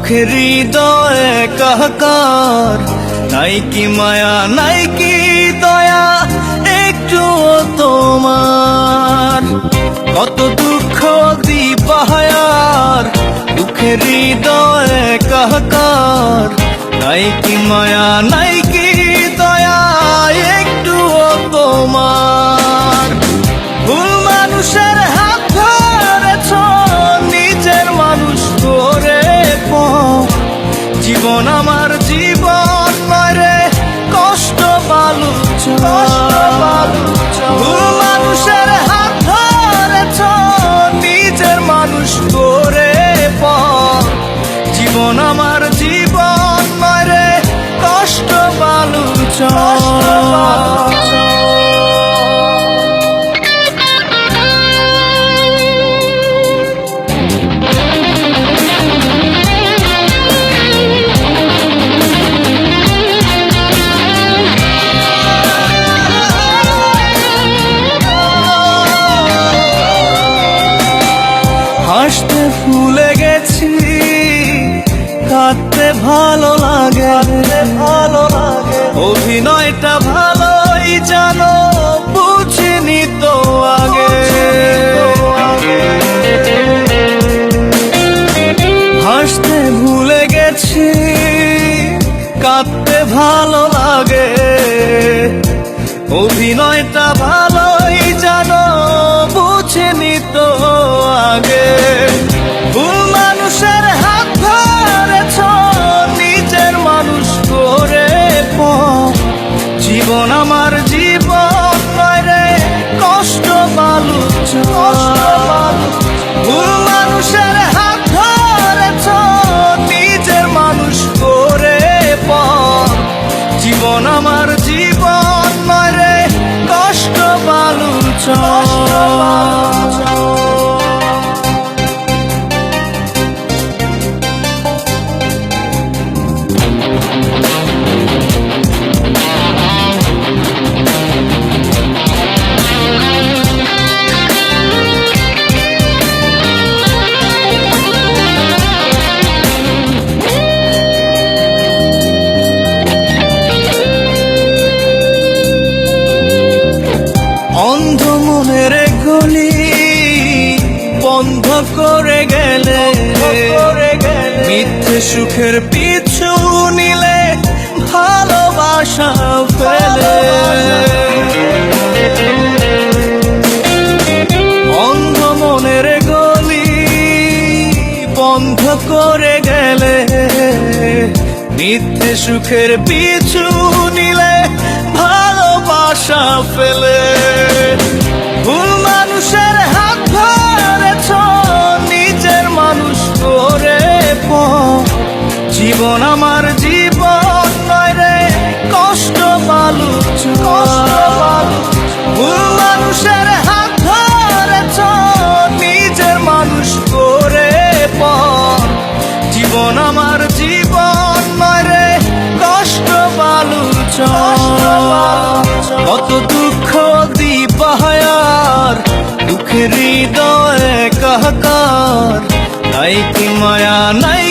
দুঃখের হৃদয়ে কাহাকার, নাই কি মায়া নাই কি দয়া একটু তোমার। কত দুঃখ দিবাহার, দুঃখের হৃদয়ে কাহাকার, নাই কি মায়া নাই কি দয়া একটু তোমার। ভুল মানুষের হাত ধরেছ, নিজের মানুষ করে জীবন আমার জীবন নয় কষ্ট বালুচ। ভুল মানুষের হাত ধরেছ, নিজের মানুষ করে জীবন আমার জীবন নয় কষ্ট বালুচ। হাসতে ভুলে গেছি, কাঁদতে ভালো লাগে, অভিনয়টা ভালোই জানো, বুঝিনি তো আগে। হাসতে ভুলে গেছি, কাঁদতে ভালো লাগে, অভিনয়টা ভালোই জানো, বুঝিনি তো আগে। ভুল মানুষের হাত ধরেছ, নিজের মানুষ করে জীবন আমার জীবন নয় কষ্ট বালুচ। ভুল মানুষের হাত ধরেছ, নিজের মানুষ করে জীবন আমার জীবন নয় কষ্ট বালুচ। অন্ধ মনের গলি বন্ধ করে গেলে, মিথ্যে সুখের পিছু নিলে ভালোবাসা ফেলে। অন্ধ মনের গলি বন্ধ করে গেলে, মিথ্যে সুখের পিছু নিলে ভালোবাসা ফেলে। ভুল মানুষের হাত ধরেছ, নিজের মানুষ করে জীবন আমার জীবন নয় কষ্ট বালুচ। ভুল মানুষের হাত ধরেছ, নিজের মানুষ করে জীবন আমার জীবন নয় কষ্ট বালুচ। কত দুঃখ দিবাহার, দুঃখের হৃদয়ে কাহাকার, নাই কি মায়া নাই